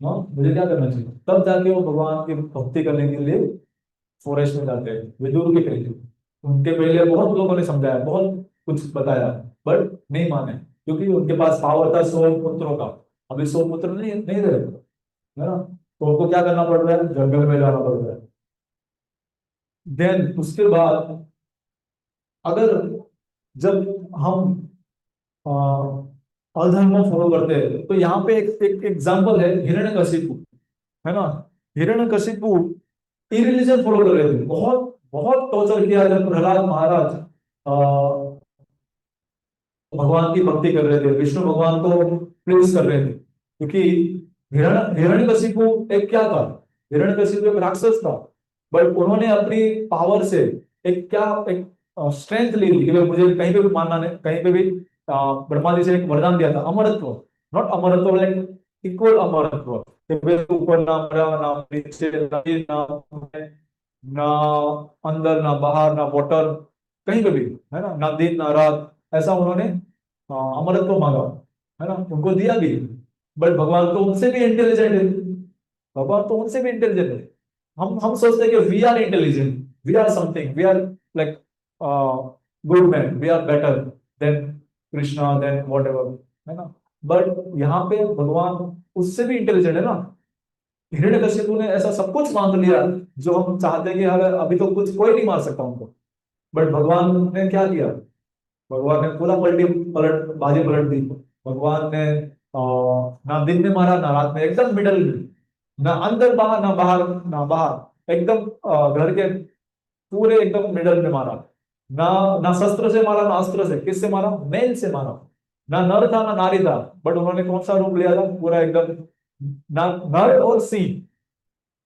ना मुझे क्या करना चाहिए, तब जाके वो भगवान की भक्ति करने के लिए फॉरेस्ट में जाते हैं विदुर के पहले। उनके पहले बहुत लोगों ने समझाया, बहुत कुछ बताया, बट नहीं माने, क्योंकि उनके पास पावर था 100 पुत्रों का। अभी 100 पुत्र नहीं नहीं रहे, है ना। तो उनको क्या करना पड़ रहा है, जंगल में जाना पड़ रहा है। देन उसके बाद अगर जब हम अ, अधर्म फॉलो करते हैं, तो यहाँ पे एक एग्जांपल है हिरण्यकशिपु, है ना। हिरण्यकशिपु इरिलीजन फॉलो कर रहे थे, बहुत बहुत टॉर्चर किया जब प्रहलाद महाराज भगवान की भक्ति कर रहे थे, विष्णु भगवान को प्रेज कर रहे थे। क्योंकि हिरण्यकशिपु एक क्या था, हिरण्यकशिपु एक राक्षस था, बट उन्होंने अपनी पावर से एक क्या, एक स्ट्रेंथ ली थी कि भाई मुझे कहीं पे भी मानना नहीं, कहीं पे भी ब्रह्मा जी से एक वरदान दिया था, अमरत्व। नॉट अमरत्व लाइक इक्वल अमरत्व, कि भाई ऊपर ना मरा, ना नीचे, ना ना अंदर, ना बाहर, ना वाटर, कहीं पे भी, है ना, ना दिन ना रात, ऐसा उन्होंने अमरत्व मांगा, है ना, उनको दिया भी। बट भगवान तो उनसे भी इंटेलिजेंट है, भगवान तो उनसे भी इंटेलिजेंट है। हम सोचते हैं कि we are intelligent, we are something, we are like good man, we are better than Krishna, then whatever, है ना। बट यहाँ पे भगवान उससे भी इंटेलिजेंट है ना। हिरण्यकशिपु ने ऐसा सब कुछ मांग लिया जो हम चाहते हैं कि अगर अभी तो कुछ कोई नहीं मार सकता उनको, बट भगवान ने क्या किया, भगवान ने पूरा पलटी पलट बाजी पलट दी। भगवान ने ना दिन में मारा ना रात में, एकदम मिडल में, ना अंदर बाहर ना बाहर ना बाहर, एकदम घर के पूरे एकदम मिडल में मारा। ना ना शस्त्र से मारा, ना अस्त्र से, किससे मारा, मेल से मारा। ना नर था ना नारी था, बट उन्होंने कौन सा रूप लिया था, पूरा एकदम ना, नर और सी,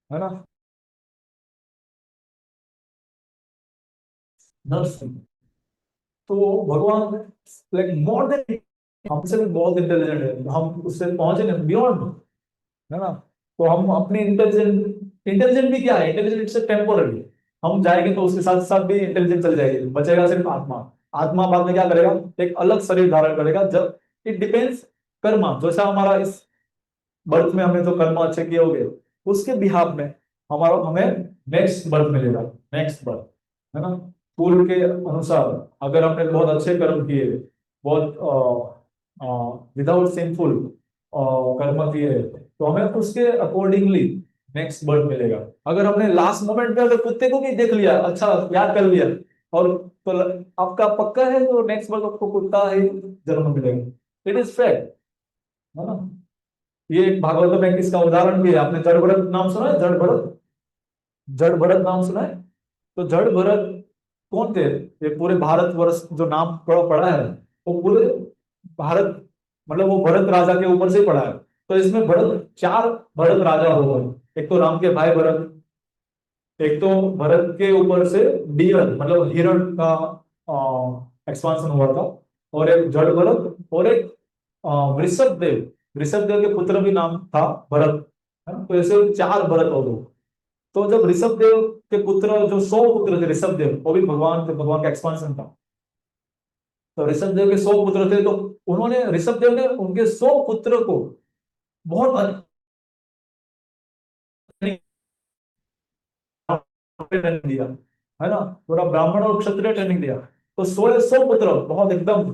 है ना, नर सी। तो भगवान लाइक मोर देन, हमसे भी बहुत इंटेलिजेंट है, हम उससे पहुंचे नहीं बियॉन्ड, है ना। तो हम अपनी इंटेलिजेंट, इंटेलिजेंट भी क्या है, इंटेलिजेंट इट्स टेम्पोररी। हम जाएंगे तो उसके साथ साथ भी इंटेलिजेंस चल जाएगी, बचेगा सिर्फ आत्मा। आत्मा बाद में क्या करेगा, एक अलग शरीर धारण करेगा, जब इट डिपेंड्स कर्मा, जैसा हमारा इस बर्थ में हमने जो कर्म अच्छे किए होंगे, उसके बिहाफ में हमारा हमें नेक्स्ट बर्थ मिलेगा, नेक्स्ट बर्थ, है ना। पूर्व के अनुसार अगर हमने बहुत अच्छे कर्म किए, बहुत विदाउट सिंफुल कर्म किए, तो हमें उसके अकॉर्डिंगली नेक्स्ट बर्थ मिलेगा। अगर हमने लास्ट मोमेंट में अगर कुत्ते को भी देख लिया, अच्छा याद कर लिया, और तो आपका पक्का है तो नेक्स्ट बर्थ आपको कुत्ता ही जन्म मिलेगा, इट इज फैक्ट, है ना। ये एक भागवत में किसका उदाहरण भी है, आपने जड़ भरत नाम सुना है, जड़ भरत, जड़ भरत नाम सुना है। तो जड़ भरत कौन थे, ये पूरे भारत वर्ष जो नाम पढ़ा पढ़ा है, वो पूरे भारत, मतलब वो भरत राजा के ऊपर से पढ़ा है। तो इसमें भरत, चार भरत राजा हो गए, एक तो राम के भाई भरत, एक तो भरत के ऊपर से डियर मतलब हिरण का एक्सपांशन हुआ था, और एक जड़ भरत, और एक वृषभ देव, ऋषभ देव के पुत्र भी नाम था भरत, है ना। तो ऐसे चार भरत हो गए। तो जब ऋषभ देव के पुत्र, जो 100 पुत्र थे ऋषभ देव, वो भी भगवान थे, भगवान का एक्सपांशन था। तो ऋषभ देव के 100 पुत्र थे, तो उन्होंने, ऋषभ देव ने उनके 100 पुत्र को बहुत ट्रेनिंग दिया, है ना, पूरा ब्राह्मण और क्षत्रिय ट्रेनिंग दिया। तो 100 पुत्र बहुत एकदम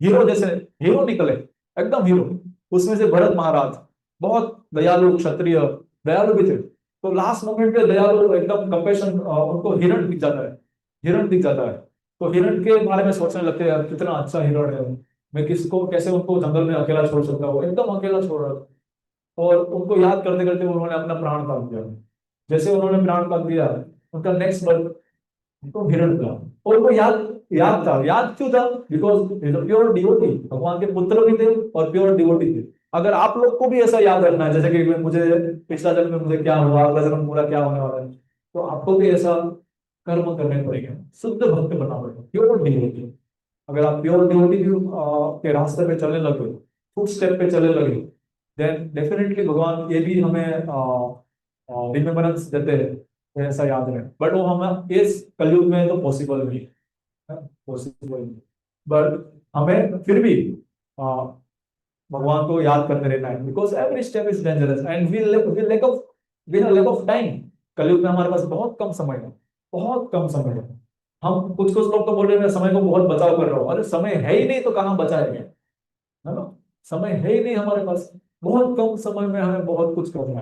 हीरो जैसे, हीरो निकले, एकदम हीरो। उसमें से भरत महाराज बहुत दयालु क्षत्रिय, दयालु भी थे। तो लास्ट मोमेंट पे दयालु एकदम कंपेशन, उनको हिरण दिख जाता है, हिरण दिख जाता है। तो हिरण के बारे में सोचने लगते हैं, यार कितना अच्छा हिरण है, मैं किसको कैसे उनको जंगल में अकेला छोड़ सकता हूँ, एकदम अकेला छोड़ रहा था। और उनको याद करते करते उन्होंने अपना प्राण त्याग दिया। जैसे उन्होंने प्राण त्याग दिया, उनका नेक्स्ट बर्थ तो हिरण था। और उनको याद याद था। याद क्यों था? बिकॉज इज प्योर डिवोटी, भगवान के पुत्र भी थे और प्योर डिवोटी थे। अगर आप लोग को भी ऐसा याद रखना है, जैसे कि मुझे पिछला जन्म में मुझे क्या हुआ, अगला जन्म पूरा क्या होने वाला है, तो आपको भी ऐसा कर्म करने पड़ेंगे, शुद्ध भक्त बनना पड़ेगा, प्योर डिवोटी। अगर आप प्योर डिवोटी के रास्ते पे चलने लगे, फुट स्टेप पे चलने लगे, देन डेफिनेटली भगवान ये भी हमें रिमेम्बरेंस देते हैं, ऐसा याद रहे। बट वो हमें इस कलयुग में तो पॉसिबल नहीं है, पॉसिबल नहीं। बट हमें फिर भी अ, भगवान को याद करते रहना है, because every step is dangerous and we lack of time. Kalyug में हमारे पास बहुत कम समय है, बहुत कम समय है। हम कुछ कुछ लोग तो बोल रहे हैं मैं समय को बहुत बचाव कर रहा हूँ। अरे समय है ही नहीं तो कहाँ बचाएंगे, है ना? समय है ही नहीं हमारे पास। बहुत कम समय में हमें बहुत कुछ करना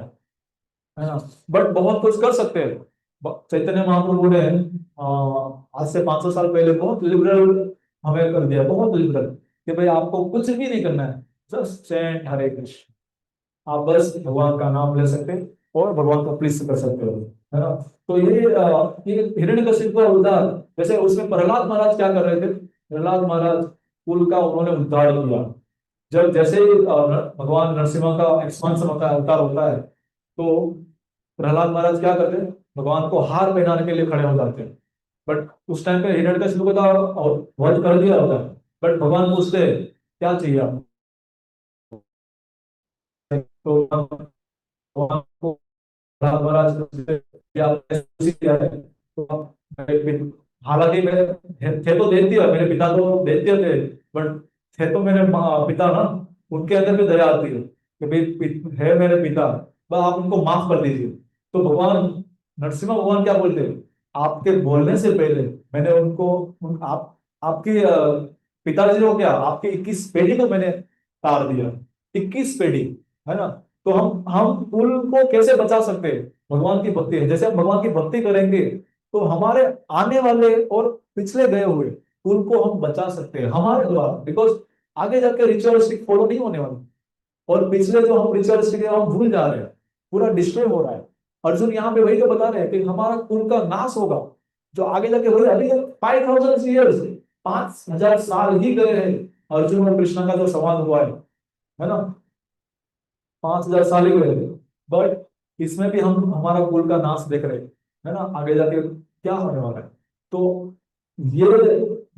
है ना? बट बहुत कुछ कर सकते हैं। चैतन्य महाप्रभु ने आज से 500 साल पहले बहुत लिबरल हमें कर दिया, बहुत लिबरल, कि भाई आपको कुछ भी नहीं करना है, जस्ट चैंट हरे कृष्ण। आप बस भगवान का नाम ले सकते हैं और भगवान को प्लीज कर सकते हो, है ना? तो ये हिरण्यकशिपु का उद्धार, जैसे उसमें प्रहलाद महाराज क्या कर रहे थे? प्रहलाद महाराज कुल का उन्होंने उद्धार किया। जब जैसे ही भगवान नरसिम्हा का एक्सपांशन होता है, अवतार होता है, तो प्रहलाद महाराज क्या करते हैं? भगवान को हार पहनाने के लिए खड़े हो जाते हैं। बट उस टाइम पे हिरण्यकशिपु का वध कर दिया होता है। बट भगवान पूछते हैं क्या चाहिए आपको? तो भगवान को प्रहलाद महाराज पूछते हैं, "क्या आपने खुशी किया है?" तो हालांकि मैं थे तो दैत्य, मेरे पिता तो दैत्य थे, बट थे तो मेरे पिता ना, उनके अंदर भी दया आती है कि भाई है मेरे पिता, बस आप उनको माफ कर दीजिए। तो भगवान नरसिम्हा भगवान क्या बोलते हैं? आपके बोलने से पहले मैंने आपकी पिताजी को क्या, आपकी 21 पेढ़ी को मैंने तार दिया, 21 पेढ़ी, है ना? तो हम कुल को कैसे बचा सकते हैं? भगवान की भक्ति है। जैसे हम भगवान की भक्ति करेंगे तो हमारे आने वाले और पिछले गए हुए कुल को हम बचा सकते हैं हमारे द्वारा, बिकॉज आगे जाके रिचुअलिस्टिक फॉलो नहीं होने वाला। और पिछले जो हम रिचुअलिस्टिक है हम भूल जा रहे हैं, पूरा डिस्ट्रॉय हो रहा है। अर्जुन यहाँ पे वही तो बता रहे हैं कि हमारा कुल का नाश होगा, जो आगे जाके हो रहा है। अभी 5,000 ईयर्स, 5,000 साल ही गए हैं अर्जुन और कृष्ण का जो संवाद हुआ है ना? 5,000 साल ही हुए। बट इसमें भी हम हमारा कुल का नाश देख रहे हैं, है ना? आगे जाके क्या होने वाला है। तो ये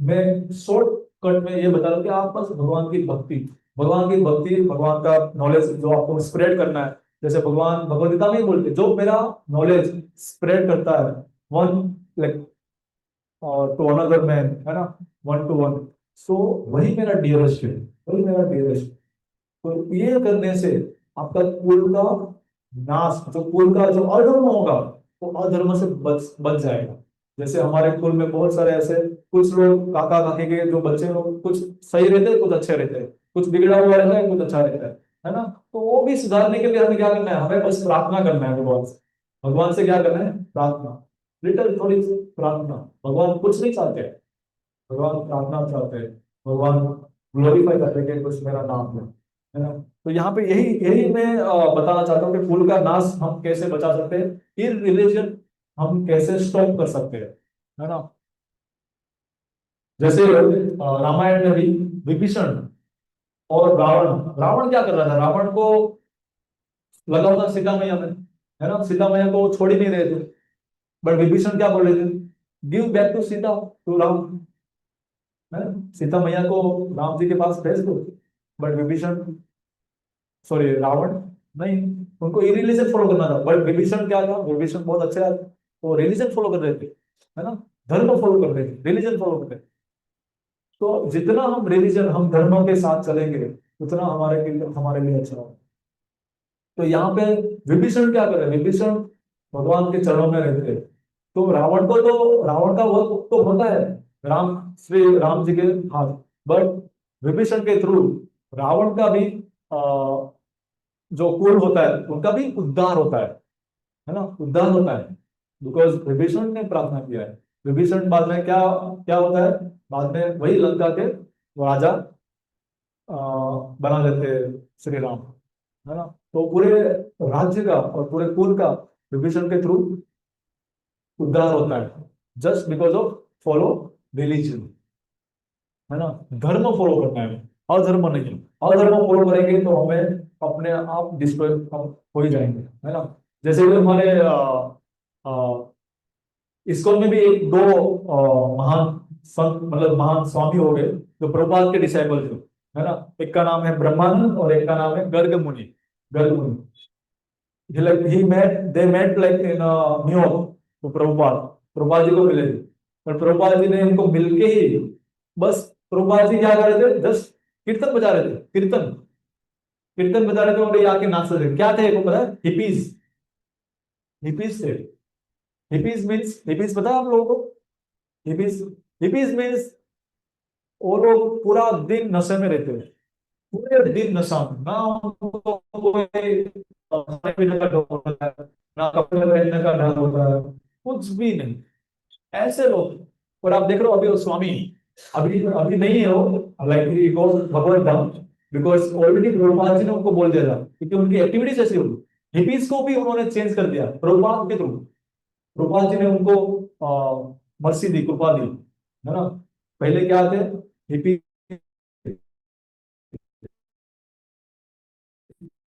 मैं शॉर्ट कट में ये बता रहा हूँ कि आप बस भगवान की भक्ति, भगवान का नॉलेज जो आपको स्प्रेड करना है। जैसे भगवान भगवद गीता में ही बोलते हैं, जो मेरा नॉलेज स्प्रेड करता है one like to another man, है ना, वन टू वन, सो वही मेरा डियरेस्ट है, वही मेरा डियरेस्ट। तो ये करने से आपका कुल का नाश, जो कुल का जो अधर्म होगा, वो अधर्म से बच जाएगा। जैसे हमारे कुल में बहुत सारे ऐसे कुछ लोग, काका काकी के जो बच्चे लोग, कुछ सही रहते हैं, कुछ अच्छे रहते हैं, कुछ बिगड़ा हुआ रहता है, कुछ अच्छा रहता है ना? तो वो भी सुधारने के लिए हमें क्या करना है? हमें बस प्रार्थना करना है भगवान से। भगवान से क्या करना है? प्रार्थना, लिटिल थोड़ी सी प्रार्थना। भगवान कुछ नहीं चाहते, भगवान प्रार्थना चाहते हैं। भगवान ग्लोरीफाई करते हैं कि कुछ मेरा नाम है ना? तो यहाँ पे यही यही मैं बताना चाहता हूँ कि फूल का नाश हम कैसे बचा सकते हैं, इन रिलीजन हम कैसे स्टॉप कर सकते हैं, है ना? जैसे रामायण में भी विभीषण और रावण, रावण क्या कर रहा था? रावण को लगा हुआ था सीता मैया में, है ना? सीता मैया को वो छोड़ ही नहीं रहे थे। बट विभीषण क्या बोल रहे थे? Give back to Sita, to Ram, है ना? सीता मैया को राम जी के पास भेज दो। बट विभीषण, सॉरी रावण, नहीं, उनको ये रिलीजन फॉलो करना था। बट विभीषण क्या था? विभीषण बहुत अच्छा है, वो रिलीजन फॉलो कर रहे थे, है ना? धर्म फॉलो कर रहे थे, रिलीजन फॉलो कर रहे थे। तो जितना हम रिलीजन, हम धर्मों के साथ चलेंगे, उतना हमारे लिए अच्छा होगा। तो यहाँ पे विभीषण क्या कर रहे हैं? विभीषण भगवान के चरणों में रहते हैं। तो रावण का वध तो होता है श्री राम जी के हाथ। बट विभीषण के थ्रू रावण का भी जो कुल होता है उनका भी उद्धार होता है ना? उद्धार होता है, बिकॉज विभीषण ने प्रार्थना किया है। विभीषण बाद में क्या क्या होता है? बाद में वही लंका के राजा बना देते हैं श्री राम, है ना? तो पूरे राज्य का और पूरे कुल का विभीषण के थ्रू उद्धार होता है, just because of follow religion, है ना। धर्म फॉलो करना है, अधर्म नहीं। अधर्म फॉलो करेंगे तो हमें अपने आप डिस्ट्रॉय हो ही जाएंगे, है ना। जैसे कि हमारे इस्कॉन में भी एक दो महान संत, मतलब महान स्वामी हो गए जो प्रभुपाद के डिसाइबल थे, है ना। एक का नाम है ब्रह्मानंद और एक का नाम है गर्ग मुनि। गर्ग मुनि, they met like in New York. तो प्रभुपाद जी को मिले थे, पर प्रभुपाद जी ने इनको मिलके ही बस, प्रभुपाद जी क्या कर रहे थे, जस्ट कीर्तन बजा रहे थे, कीर्तन कीर्तन बजा रहे थे और ये आके नाच रहे थे। क्या थे वो पता है? हिपीज। हिपीज थे। हिपीज पता है आप लोगों को? हिपीज हिपीज मीन्स वो लोग पूरा दिन नशे में रहते हैं, पूरे दिन नशा में। ना उनको कोई खाने पीने का डर होता है, ना कपड़े पहनने का डर होता है, कुछ भी नहीं। ऐसे लोग। और आप देख रहे हो अभी वो स्वामी, अभी अभी नहीं है वो, like Bhagavat Dham, because already Prabhupada ji ने उनको बोल दिया था, क्योंकि उनकी एक्टिविटीज ऐसी होगी। हिपीज को भी उन्होंने चेंज कर दिया प्रभुपाद के थ्रू। प्रभुपाद जी ने उनको मर्सी दी, कृपा दी, है ना। पहले क्या थे हिपी,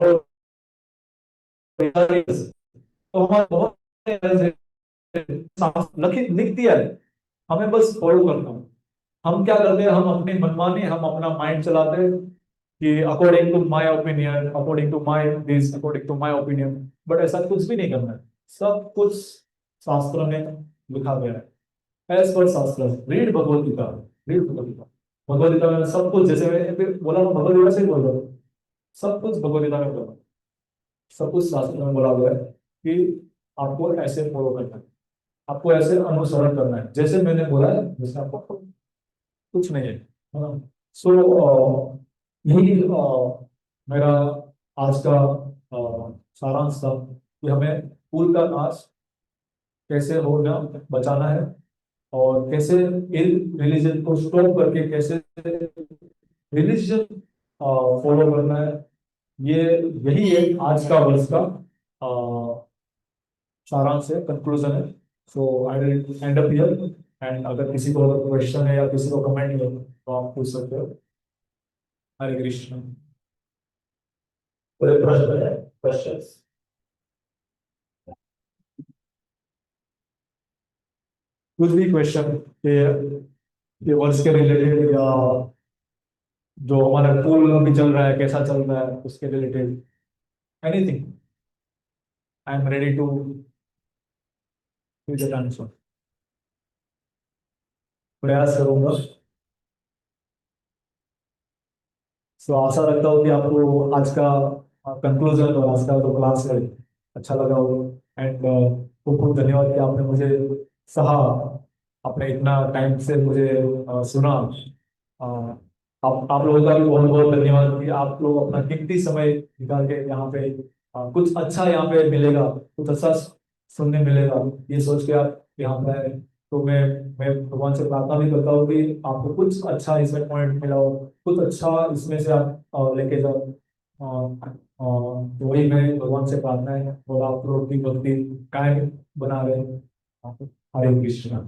तो हमारे बहुत लिख दिया है, हमें बस फॉलो करना है। हम क्या करते हैं, हम अपनी मनमानी, हम अपना माइंड चलाते हैं कि according to my opinion, according to my this, according to my opinion. But ऐसा कुछ भी नहीं करना है, सब कुछ शास्त्र में लिखा गया है। एज पर शास्त्र, रीड भगवत गीता, रीड भगवत गीता। भगवत गीता में सब कुछ, जैसे मैंने फिर बोला ना, भगवत गीता से ही बोल रहा हूँ, सब कुछ भगवत गीता में बोला, सब कुछ शास्त्र में बोला हुआ है कि आपको ऐसे फॉलो करना है, आपको ऐसे अनुसरण करना है, जैसे मैंने बोला है, जैसे आपको कुछ नहीं है, है ना। सो यही मेरा आज का सारांश था कि हमें कुल का नाश कैसे होना बचाना है, और कैसे इन रिलीजन को स्टॉप करके कैसे रिलीजन फॉलो करना है। ये यही है आज का वर्ष का सारांश है, कंक्लूजन है। So I will end up here. And अगर किसी को अगर क्वेश्चन है या किसी को कमेंट है तो आप पूछ सकते हो। हरे कृष्ण। कोई प्रश्न है? क्वेश्चंस? कुछ भी क्वेश्चन ये वर्ष के रिलेटेड, या जो हमारा टूल अभी चल रहा है कैसा चल रहा है उसके related, anything, I am ready to give the answer. प्रयास करूंगा। सो आशा रखता हूँ कि आपको आज का कंक्लूजन और आज का जो क्लास है अच्छा लगा हो। एंड बहुत बहुत धन्यवाद कि आपने मुझे सहा, आपने इतना टाइम से मुझे सुना। अ, आप लोगों का भी बहुत बहुत धन्यवाद कि आप लोग अपना कीमती समय निकाल के यहाँ पे कुछ अच्छा यहाँ पे मिलेगा, कुछ अच्छा सुनने मिलेगा, ये सोच के आप यहाँ पे आए। तो मैं भगवान से प्रार्थना भी करता हूँ कि आपको कुछ अच्छा इसमें पॉइंट मिला हो, कुछ अच्छा इसमें से आप लेके जाओ। तो वही मैं भगवान से प्रार्थना है, और आप लोग की भक्ति कायम बना रहे। हरे कृष्ण।